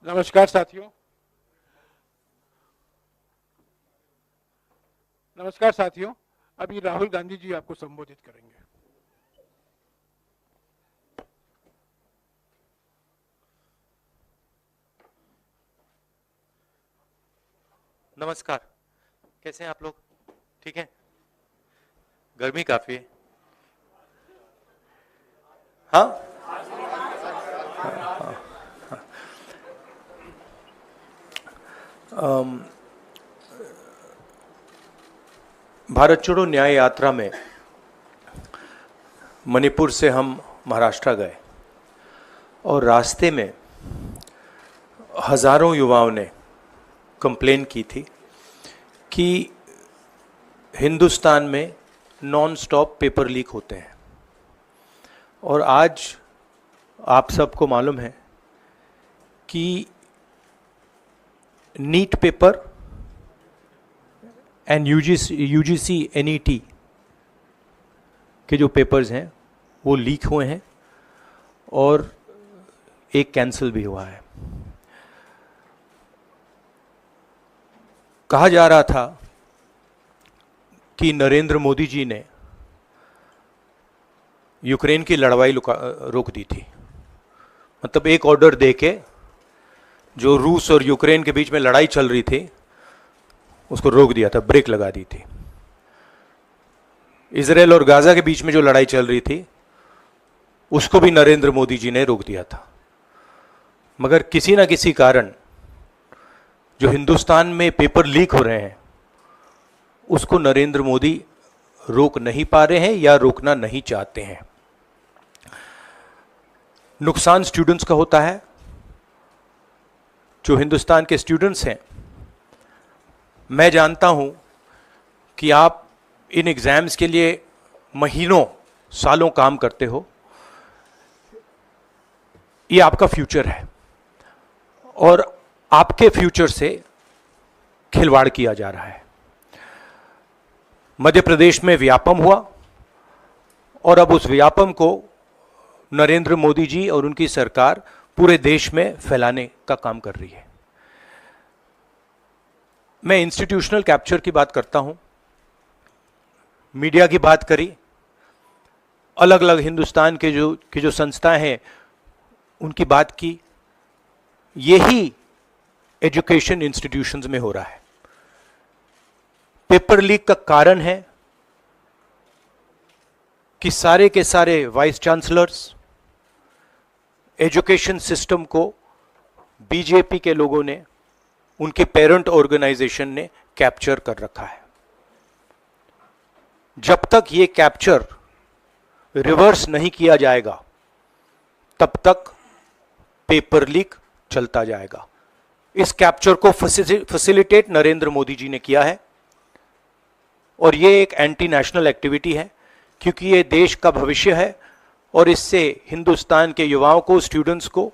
नमस्कार साथियों। नमस्कार साथियों, अभी राहुल गांधी जी आपको संबोधित करेंगे। नमस्कार, कैसे हैं आप लोग? ठीक है? गर्मी काफी है। हाँ? भारत छोड़ो न्याय यात्रा में मणिपुर से हम महाराष्ट्र गए और रास्ते में हजारों युवाओं ने कंप्लेन की थी कि हिंदुस्तान में नॉन स्टॉप पेपर लीक होते हैं। और आज आप सबको मालूम है कि NEET paper and UGC NET के जो पेपर्स हैं वो लीक हुए हैं और एक कैंसिल भी हुआ है। कहा जा रहा था कि नरेंद्र मोदी जी ने यूक्रेन की लड़ाई रोक दी थी। मतलब एक ऑर्डर देके जो रूस और यूक्रेन के बीच में लड़ाई चल रही थी उसको रोक दिया था, ब्रेक लगा दी थी। इजराइल और गाजा के बीच में जो लड़ाई चल रही थी उसको भी नरेंद्र मोदी जी ने रोक दिया था। मगर किसी ना किसी कारण जो हिंदुस्तान में पेपर लीक हो रहे हैं उसको नरेंद्र मोदी रोक नहीं पा रहे हैं या रोकना नहीं चाहते हैं। नुकसान स्टूडेंट्स का होता है। जो हिंदुस्तान के स्टूडेंट्स हैं, मैं जानता हूं कि आप इन एग्जाम्स के लिए महीनों सालों काम करते हो। ये आपका फ्यूचर है और आपके फ्यूचर से खिलवाड़ किया जा रहा है। मध्य प्रदेश में व्यापम हुआ और अब उस व्यापम को नरेंद्र मोदी जी और उनकी सरकार पूरे देश में फैलाने का काम कर रही है। मैं इंस्टीट्यूशनल कैप्चर की बात करता हूं, मीडिया की बात करी, अलग अलग हिंदुस्तान के जो संस्थाएं हैं उनकी बात की। यही एजुकेशन इंस्टीट्यूशंस में हो रहा है। पेपर लीक का कारण है कि सारे के सारे वाइस चांसलर्स, एजुकेशन सिस्टम को बीजेपी के लोगों ने, उनके पेरेंट ऑर्गेनाइजेशन ने कैप्चर कर रखा है। जब तक ये कैप्चर रिवर्स नहीं किया जाएगा तब तक पेपर लीक चलता जाएगा। इस कैप्चर को फैसिलिटेट नरेंद्र मोदी जी ने किया है और ये एक एंटी नेशनल एक्टिविटी है क्योंकि ये देश का भविष्य है और इससे हिंदुस्तान के युवाओं को, स्टूडेंट्स को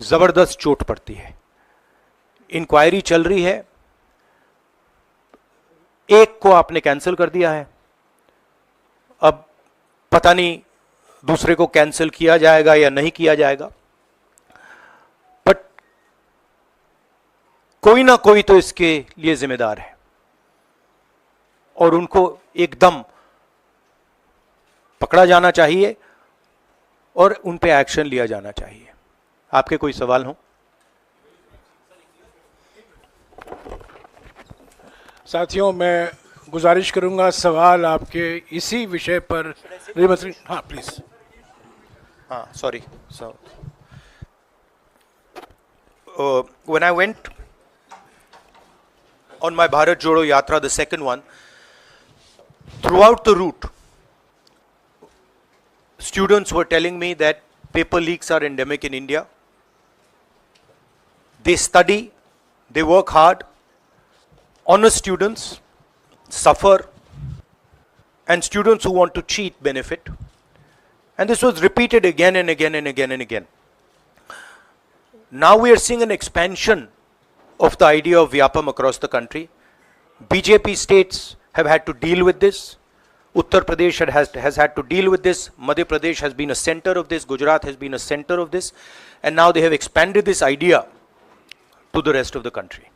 जबरदस्त चोट पड़ती है। इंक्वायरी चल रही है, एक को आपने कैंसिल कर दिया है, अब पता नहीं दूसरे को कैंसिल किया जाएगा या नहीं किया जाएगा, बट कोई ना कोई तो इसके लिए जिम्मेदार है और उनको एकदम पकड़ा जाना चाहिए और उन पे एक्शन लिया जाना चाहिए। आपके कोई सवाल हो? साथियों, मैं गुजारिश करूंगा सवाल आपके इसी विषय पर। हाँ प्लीज। हाँ, sorry. When I went on my Bharat Jodo Yatra, the second one, throughout the route, students were telling me that paper leaks are endemic in India. They study, they work hard, honest students suffer, and students who want to cheat benefit. And this was repeated again and again and again and again. Now we are seeing an expansion of the idea of Vyapam across the country. BJP states have had to deal with this. Uttar Pradesh has had to deal with this. Madhya Pradesh has been a center of this. Gujarat has been a center of this. And now they have expanded this idea to the rest of the country.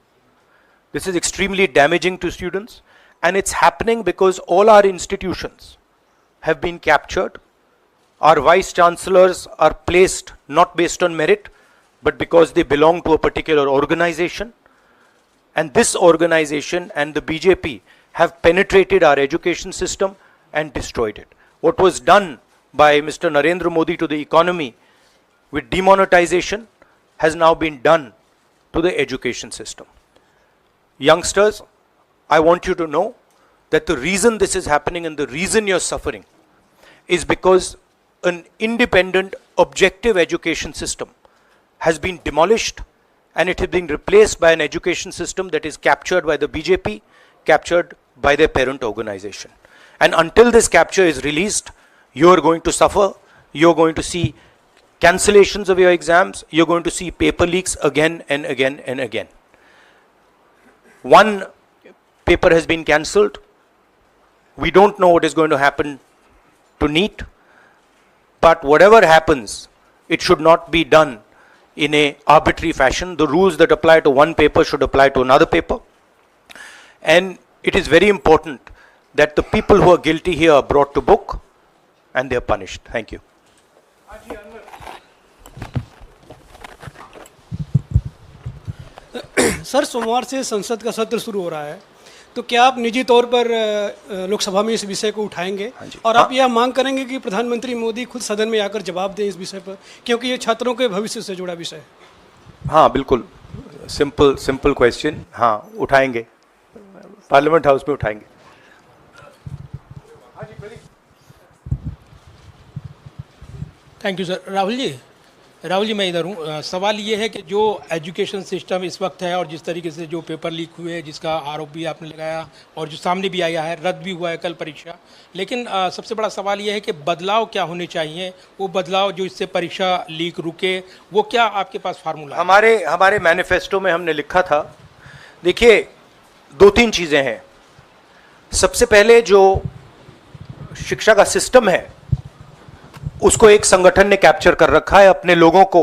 This is extremely damaging to students, and it's happening because all our institutions have been captured. Our vice chancellors are placed not based on merit, but because they belong to a particular organization. And this organization and the BJP have penetrated our education system and destroyed it. What was done by Mr. Narendra Modi to the economy with demonetization has now been done to the education system. Youngsters, I want you to know that the reason this is happening and the reason you're suffering is because an independent, objective education system has been demolished, and it has been replaced by an education system that is captured by the BJP, captured by their parent organization. And until this capture is released, you are going to suffer. You're going to see cancellations of your exams. You're going to see paper leaks again and again and again. One paper has been cancelled. We don't know what is going to happen to NEET. But whatever happens, it should not be done in a arbitrary fashion. The rules that apply to one paper should apply to another paper. And it is very important that the people who are guilty here are brought to book and they are punished. Thank you. Sir, सोमवार से संसद का सत्र शुरू हो रहा है, तो क्या आप निजी तौर पर लोकसभा में इस विषय को उठाएंगे और आप यह मांग करेंगे कि प्रधानमंत्री मोदी खुद सदन में आकर जवाब दें इस विषय पर, क्योंकि ये छात्रों के भविष्य से जुड़ा विषय है? हाँ, बिल्कुल, सिंपल क्वेश्चन. हाँ, उठाएंगे, पार्लियामेंट हाउस में उठाएंगे. Thank you sir. Rahul ji मैं इधर हूँ. सवाल ये है कि जो एजुकेशन सिस्टम इस वक्त है और जिस तरीके से जो पेपर लीक हुए, जिसका आरोप भी आपने लगाया और जो सामने भी आया है, रद्द भी हुआ है कल परीक्षा, लेकिन सबसे बड़ा सवाल ये है कि बदलाव क्या होने चाहिए, वो बदलाव जो इससे परीक्षा लीक रुके, वो क्या आपके पास फार्मूला? हमारे मैनिफेस्टो में हमने लिखा था. देखिए, 2-3 चीज़ें हैं. सबसे पहले जो शिक्षा का सिस्टम है उसको एक संगठन ने कैप्चर कर रखा है. अपने लोगों को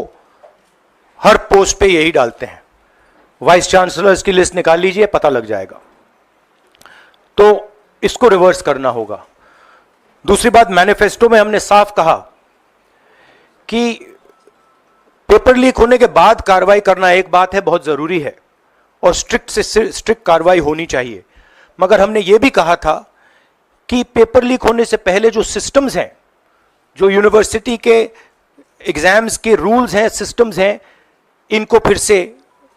हर पोस्ट पे यही डालते हैं. वाइस चांसलर्स की लिस्ट निकाल लीजिए, पता लग जाएगा. तो इसको रिवर्स करना होगा. दूसरी बात, मैनिफेस्टो में हमने साफ कहा कि पेपर लीक होने के बाद कार्रवाई करना एक बात है, बहुत जरूरी है, और स्ट्रिक्ट से स्ट्रिक्ट कार्रवाई होनी चाहिए. मगर हमने यह भी कहा था कि पेपर लीक होने से पहले जो सिस्टम्स हैं, जो यूनिवर्सिटी के एग्जाम्स के रूल्स हैं, सिस्टम्स हैं, इनको फिर से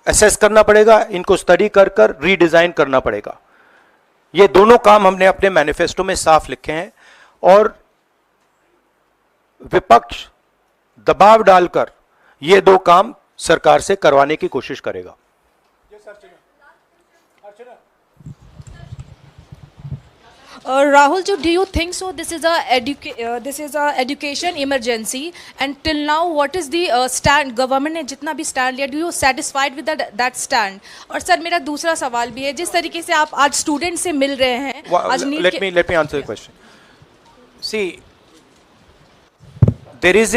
असेस करना पड़ेगा, इनको स्टडी कर रीडिजाइन करना पड़ेगा. ये दोनों काम हमने अपने मैनिफेस्टो में साफ लिखे हैं, और विपक्ष दबाव डालकर ये दो काम सरकार से करवाने की कोशिश करेगा. Rahul, do you think so? This is a education emergency, and till now, what is the stand? Government ने जितना भी stand लिया, do you satisfied with that stand? और सर, मेरा दूसरा सवाल भी है, जिस तरीके से आप आज स्टूडेंट से मिल रहे हैं, आज let me answer the question. See, there is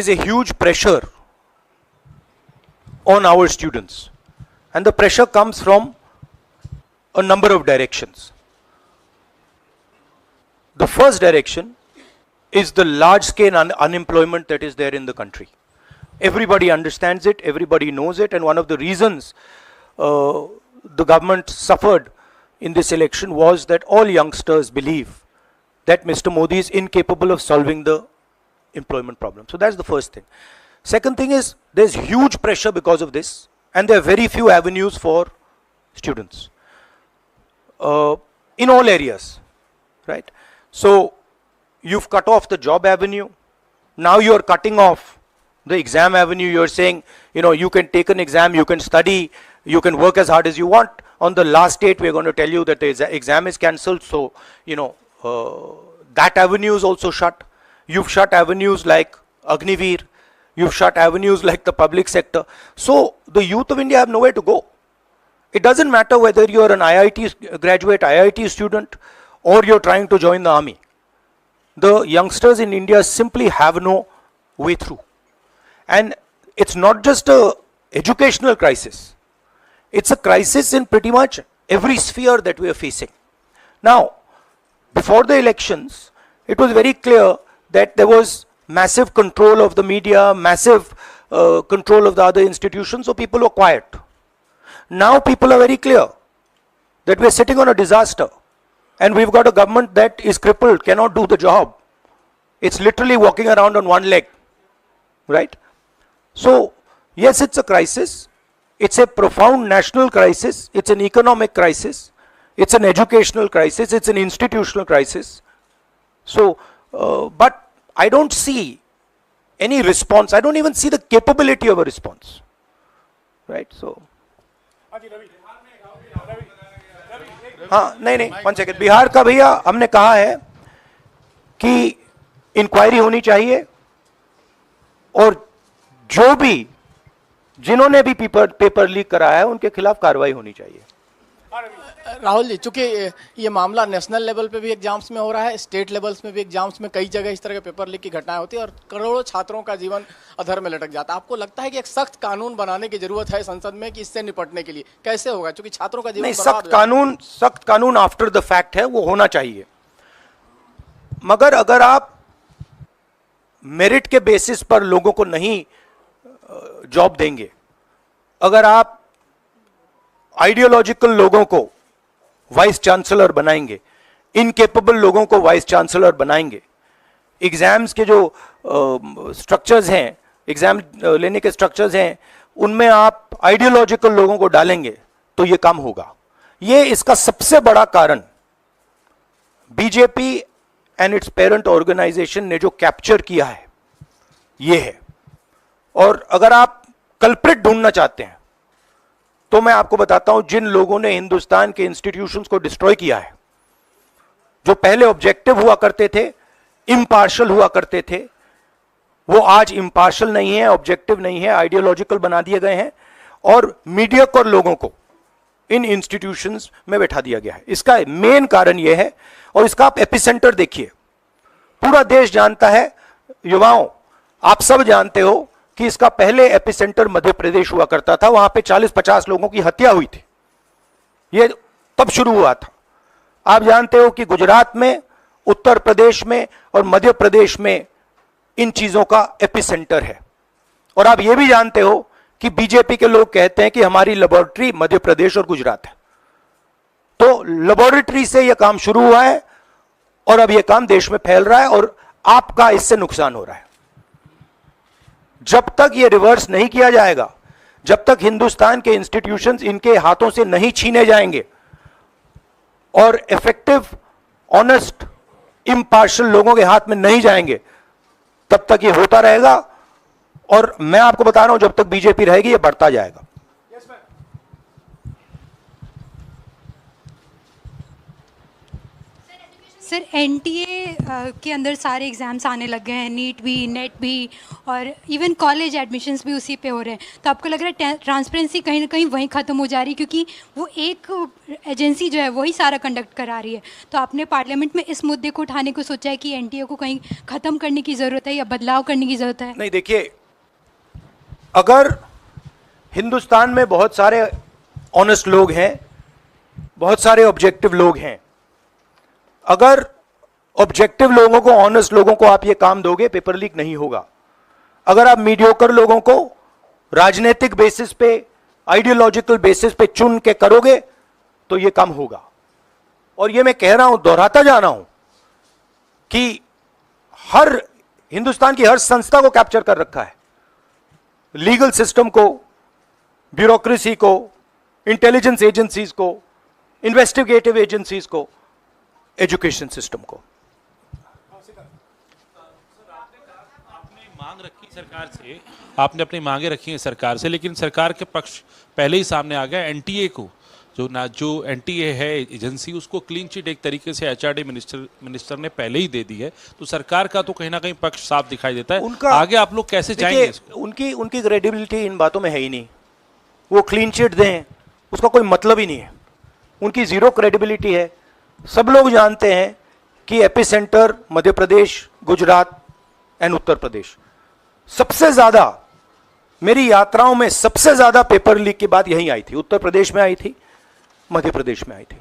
a huge pressure on our students, and the pressure comes from a number of directions. The first direction is the large scale unemployment that is there in the country. Everybody understands it, everybody knows it, and one of the reasons the government suffered in this election was that all youngsters believe that Mr. Modi is incapable of solving the employment problem. So that's the first thing. Second thing is, there's huge pressure because of this, and there are very few avenues for students. In all areas, right? So you've cut off the job avenue. Now you're cutting off the exam avenue. You're saying, you can take an exam, you can study, you can work as hard as you want. On the last date, we're going to tell you that the exam is cancelled. So, that avenue is also shut. You've shut avenues like Agniveer. You've shut avenues like the public sector. So the youth of India have nowhere to go. It doesn't matter whether you're an IIT graduate, IIT student, or you're trying to join the army. The youngsters in India simply have no way through. And it's not just a educational crisis. It's a crisis in pretty much every sphere that we are facing. Now, before the elections, it was very clear that there was massive control of the media, massive control of the other institutions, so people were quiet. Now people are very clear that we are sitting on a disaster and we've got a government that is crippled, cannot do the job. It's literally walking around on one leg, right? So, yes, it's a crisis. It's a profound national crisis. It's an economic crisis. It's an educational crisis. It's an institutional crisis. So, but I don't see any response. I don't even see the capability of a response, right? So, हाँ नहीं one second, Bihar का भैया हमने कहा है कि inquiry होनी चाहिए और जो भी जिन्होंने भी पेपर लीक कराया है उनके खिलाफ कार्रवाई होनी चाहिए। राहुल जी, चूंकि ये मामला नेशनल लेवल पे भी एग्जाम्स में हो रहा है, स्टेट लेवल्स में भी एग्जाम्स में कई जगह इस तरह के पेपर लीक की घटनाएं होती है और करोड़ों छात्रों का जीवन अधर में लटक जाता है। आपको लगता है कि एक सख्त कानून बनाने की जरूरत है संसद में कि इससे निपटने के लिए? कैसे होगा, क्योंकि छात्रों का जीवन नहीं, सख्त कानून आफ्टर द फैक्ट है, वो होना चाहिए। मगर अगर आप मेरिट के बेसिस पर लोगों को नहीं जॉब देंगे, अगर आप आइडियोलॉजिकल लोगों को वाइस चांसलर बनाएंगे, इनकेपेबल लोगों को वाइस चांसलर बनाएंगे, एग्जाम्स के जो स्ट्रक्चर्स हैं, एग्जाम लेने के स्ट्रक्चर्स हैं, उनमें आप आइडियोलॉजिकल लोगों को डालेंगे तो ये काम होगा। ये इसका सबसे बड़ा कारण BJP and its parent organisation ने जो कैप्चर किया है ये है। और अगर आप कल्प्रिट ढूंढना चाहते हैं तो मैं आपको बताता हूं, जिन लोगों ने हिंदुस्तान के इंस्टीट्यूशंस को डिस्ट्रॉय किया है, जो पहले ऑब्जेक्टिव हुआ करते थे, इम्पार्शल हुआ करते थे, वो आज इम्पार्शल नहीं है, ऑब्जेक्टिव नहीं है, आइडियोलॉजिकल बना दिए गए हैं और मीडियोकर लोगों को इन इंस्टीट्यूशंस में बैठा दिया गया है। इसका मेन कारण यह है, और इसका आप एपिसेंटर देखिए, पूरा देश जानता है, युवाओं आप सब जानते हो कि इसका पहले एपिसेंटर मध्य प्रदेश हुआ करता था, वहां पे 40-50 लोगों की हत्या हुई थी, ये तब शुरू हुआ था। आप जानते हो कि गुजरात में, उत्तर प्रदेश में और मध्य प्रदेश में इन चीजों का एपिसेंटर है। और आप ये भी जानते हो कि बीजेपी के लोग कहते हैं कि हमारी लेबोरेटरी मध्य प्रदेश और गुजरात है। तो लेबोरेटरी से यह काम शुरू हुआ है और अब यह काम देश में फैल रहा है और आपका इससे नुकसान हो रहा है। जब तक यह रिवर्स नहीं किया जाएगा, जब तक हिंदुस्तान के इंस्टीट्यूशंस इनके हाथों से नहीं छीने जाएंगे और इफेक्टिव, ऑनेस्ट, इम्पार्शियल लोगों के हाथ में नहीं जाएंगे, तब तक यह होता रहेगा। और मैं आपको बता रहा हूं, जब तक बीजेपी रहेगी यह बढ़ता जाएगा। सर, एनटीए के अंदर सारे एग्ज़ाम्स आने लग गए हैं, नीट भी, नेट भी, और इवन कॉलेज एडमिशन्स भी उसी पे हो रहे हैं। तो आपको लग रहा है ट्रांसपेरेंसी कहीं ना कहीं वहीं ख़त्म हो जा रही है, क्योंकि वो एक एजेंसी जो है वही सारा कंडक्ट करा रही है। तो आपने पार्लियामेंट में इस मुद्दे को उठाने को सोचा है कि एनटीए को कहीं ख़त्म करने की ज़रूरत है या बदलाव करने की ज़रूरत है? नहीं, देखिए, अगर हिंदुस्तान में बहुत सारे ऑनेस्ट लोग हैं, बहुत सारे ऑब्जेक्टिव लोग हैं, अगर ऑब्जेक्टिव लोगों को, ऑनेस्ट लोगों को आप ये काम दोगे, पेपर लीक नहीं होगा। अगर आप मीडियोकर लोगों को राजनीतिक बेसिस पे, आइडियोलॉजिकल बेसिस पे चुन के करोगे तो ये काम होगा। और ये मैं कह रहा हूं, दोहराता जा रहा हूं कि हर हिंदुस्तान की हर संस्था को कैप्चर कर रखा है, लीगल सिस्टम को, ब्यूरोक्रेसी को, इंटेलिजेंस एजेंसीज को, इन्वेस्टिगेटिव एजेंसीज को, एजुकेशन सिस्टम को। आपने अपनी मांगे रखी हैं सरकार से, लेकिन सरकार के पक्ष पहले ही सामने आ गया। एनटीए को जो एनटीए है एजेंसी, उसको क्लीन चिट एक तरीके से एचआरडी मिनिस्टर ने पहले ही दे दी है। तो सरकार का तो कहीं ना कहीं पक्ष साफ दिखाई देता है। आगे आप लोग कैसे जाएंगे? उनकी क्रेडिबिलिटी इन बातों में है ही नहीं। वो क्लीन चिट दें उसका कोई मतलब ही नहीं है, उनकी जीरो क्रेडिबिलिटी है। सब लोग जानते हैं कि एपिसेंटर मध्य प्रदेश, गुजरात एंड उत्तर प्रदेश। सबसे ज्यादा मेरी यात्राओं में सबसे ज्यादा पेपर लीक की बात यहीं आई थी, उत्तर प्रदेश में आई थी, मध्य प्रदेश में आई थी।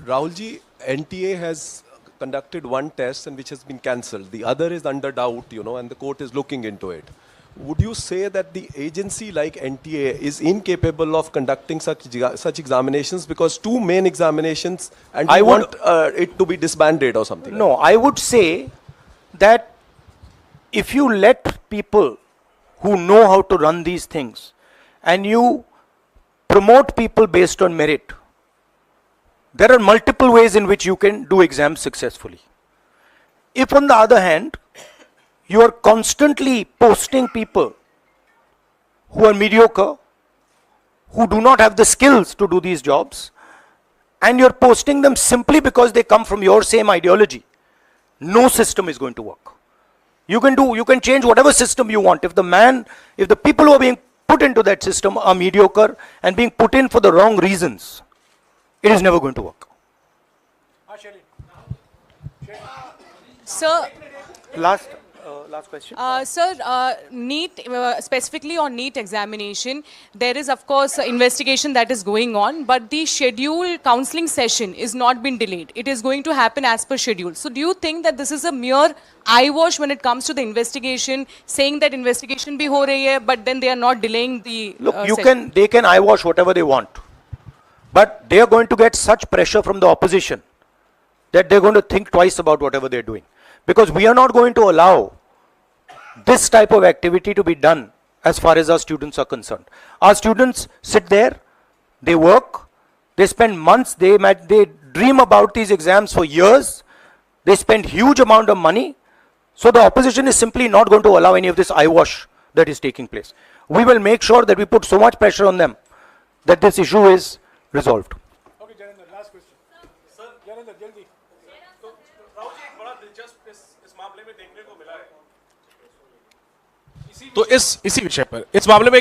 Rahul ji, NTA has conducted one test and which has been cancelled. The other is under doubt, and the court is looking into it. Would you say that the agency like NTA is incapable of conducting such examinations, because two main examinations, and I want it to be disbanded or something? No, I would say that if you let people who know how to run these things and you promote people based on merit, there are multiple ways in which you can do exams successfully. If on the other hand, you are constantly posting people who are mediocre, who do not have the skills to do these jobs, and you're posting them simply because they come from your same ideology, no system is going to work. You can change whatever system you want. If the people who are being put into that system are mediocre and being put in for the wrong reasons, it is never going to work. Sir, Last question. Sir, NEET, specifically on NEET examination, there is of course an investigation that is going on, but the scheduled counselling session is not been delayed. It is going to happen as per schedule. So do you think that this is a mere eyewash when it comes to the investigation, saying that investigation bhi ho rahi hai, but then they are not delaying the Look, session? they can eyewash whatever they want, but they are going to get such pressure from the opposition that they're going to think twice about whatever they're doing. Because we are not going to allow this type of activity to be done as far as our students are concerned. Our students sit there, they work, they spend months, they dream about these exams for years, they spend huge amount of money. So the opposition is simply not going to allow any of this eyewash that is taking place. We will make sure that we put so much pressure on them that this issue is resolved. Okay, Janendra, last question. Sir, Janendra, jaldi. तो इसी विषय पर इस मामले में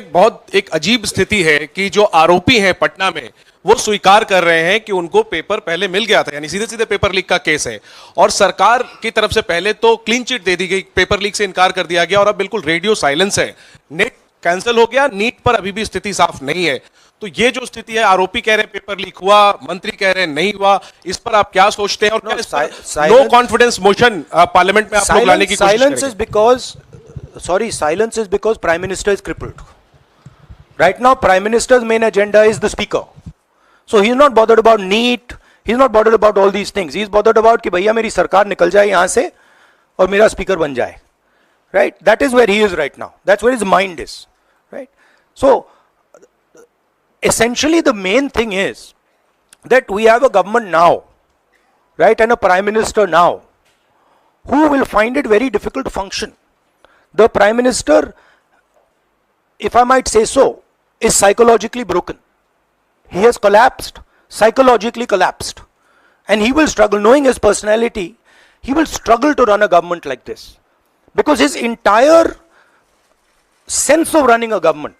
एक अजीब स्थिति है कि जो आरोपी हैं पटना में, वो स्वीकार कर रहे हैं कि उनको पेपर पहले मिल गया था, यानी सीधे सीधे पेपर लीक का केस है, और सरकार की तरफ से पहले तो क्लीन चिट दे दी गई, पेपर लीक से इनकार कर दिया गया, और अब बिल्कुल रेडियो साइलेंस है। नेट कैंसिल हो गया, नीट पर अभी भी स्थिति साफ नहीं है। तो ये जो स्थिति है, आरोपी कह रहे हैं पेपर लीक हुआ, मंत्री कह रहे हैं नहीं हुआ, इस पर आप क्या सोचते हैं? और नो कॉन्फिडेंस मोशन पार्लियामेंट में आप लोग लाने की कोशिश करेंगे? Silence is because Prime Minister is crippled. Right now, Prime Minister's main agenda is the Speaker. So he's not bothered about NEET, he's not bothered about all these things. He's bothered about कि भैया मेरी सरकार निकल जाए यहाँ से और मेरा Speaker बन जाए. Right? That is where he is right now. That's where his mind is. Right? So, essentially the main thing is that we have a government now, right, and a Prime Minister now, who will find it very difficult to function. The Prime Minister, if I might say so, is psychologically broken. He has collapsed, psychologically collapsed. And he will struggle, knowing his personality, he will struggle to run a government like this. Because his entire sense of running a government,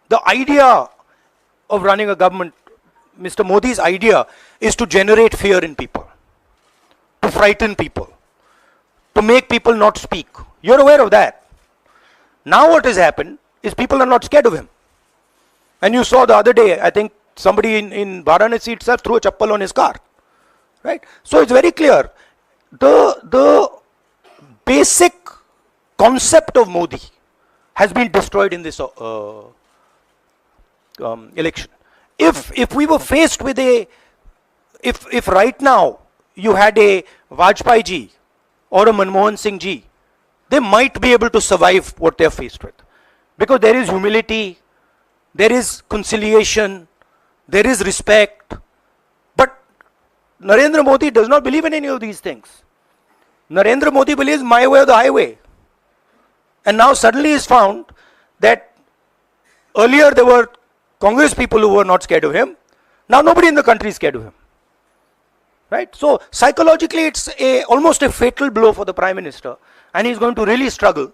the idea of running a government, Mr. Modi's idea is to generate fear in people, to frighten people, to make people not speak. You're aware of that. Now what has happened is people are not scared of him. And you saw the other day, I think somebody in Varanasi itself threw a chappal on his car. Right? So it's very clear. The basic concept of Modi has been destroyed in this election. If we were faced with if right now you had a Vajpayee ji or a Manmohan Singh ji, they might be able to survive what they are faced with. Because there is humility, there is conciliation, there is respect. But Narendra Modi does not believe in any of these things. Narendra Modi believes my way or the highway. And now suddenly is found that earlier there were Congress people who were not scared of him. Now nobody in the country is scared of him. Right? So psychologically it's almost a fatal blow for the Prime Minister, and he's going to really struggle.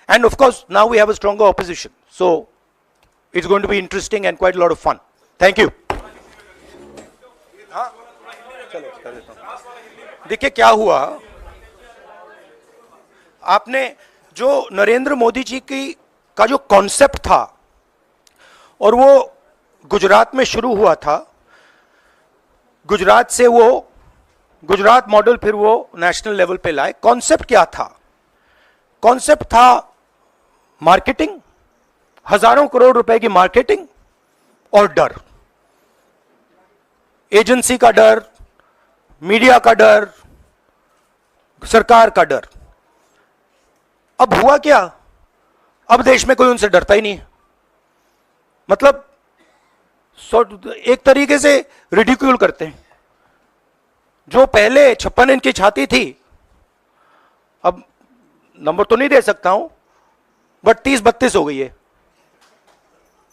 And of course now we have a stronger opposition. So it's going to be interesting and quite a lot of fun. Thank you. देखिए क्या हुआ, आपने जो नरेंद्र मोदी जी की का जो concept था और वो गुजरात में शुरू हुआ था, गुजरात से वो गुजरात मॉडल फिर वो नेशनल लेवल पे लाए। कॉन्सेप्ट क्या था? कॉन्सेप्ट था मार्केटिंग, हजारों करोड़ रुपए की मार्केटिंग और डर, एजेंसी का डर, मीडिया का डर, सरकार का डर। अब हुआ क्या? अब देश में कोई उनसे डरता ही नहीं है। मतलब एक तरीके से रिडिक्यूल करते हैं। जो पहले 56 इंच की छाती थी, अब नंबर तो नहीं दे सकता हूं, बट 30-32 हो गई है,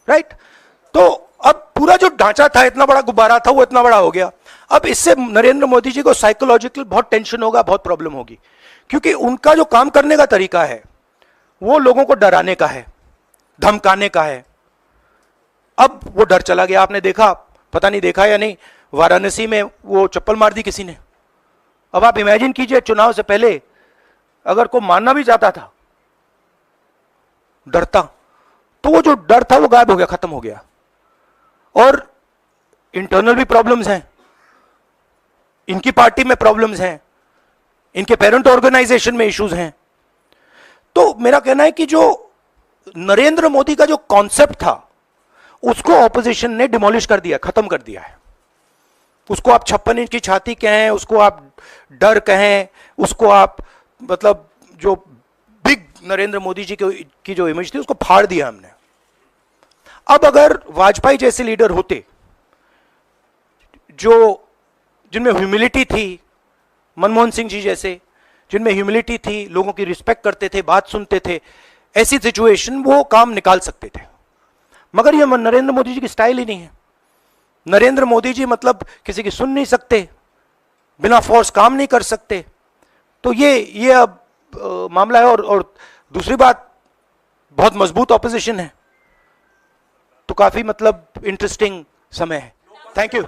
राइट? तो अब पूरा जो ढांचा था, इतना बड़ा गुब्बारा था, वो इतना बड़ा हो गया। अब इससे नरेंद्र मोदी जी को साइकोलॉजिकल बहुत टेंशन होगा, बहुत प्रॉब्लम होगी, क्योंकि उनका जो काम करने का तरीका है वो लोगों को डराने का है, धमकाने का है। अब वो डर चला गया। आपने देखा, पता नहीं देखा या नहीं, वाराणसी में वो चप्पल मार दी किसी ने। अब आप इमेजिन कीजिए, चुनाव से पहले अगर कोई मानना भी चाहता था डरता, तो वो जो डर था वो गायब हो गया, खत्म हो गया। और इंटरनल भी प्रॉब्लम्स हैं, इनकी पार्टी में प्रॉब्लम्स हैं, इनके पेरेंट ऑर्गेनाइजेशन में इश्यूज हैं। तो मेरा कहना है कि जो नरेंद्र मोदी का जो कॉन्सेप्ट था उसको ऑपोजिशन ने डिमोलिश कर दिया, खत्म कर दिया है। उसको आप 56 इंच की छाती कहें, उसको आप डर कहें, उसको आप मतलब जो बिग नरेंद्र मोदी जी की जो इमेज थी उसको फाड़ दिया हमने। अब अगर वाजपेयी जैसे लीडर होते जो जिनमें ह्यूमिलिटी थी, मनमोहन सिंह जी जैसे जिनमें ह्यूमिलिटी थी, लोगों की रिस्पेक्ट करते थे, बात सुनते थे, ऐसी सिचुएशन वो काम निकाल सकते थे। मगर ये नरेंद्र मोदी जी की स्टाइल ही नहीं है। नरेंद्र मोदी जी मतलब किसी की सुन नहीं सकते, बिना फोर्स काम नहीं कर सकते। तो ये अब मामला है। और दूसरी बात, बहुत मजबूत ऑपोजिशन है, तो काफी मतलब इंटरेस्टिंग समय है। Thank you.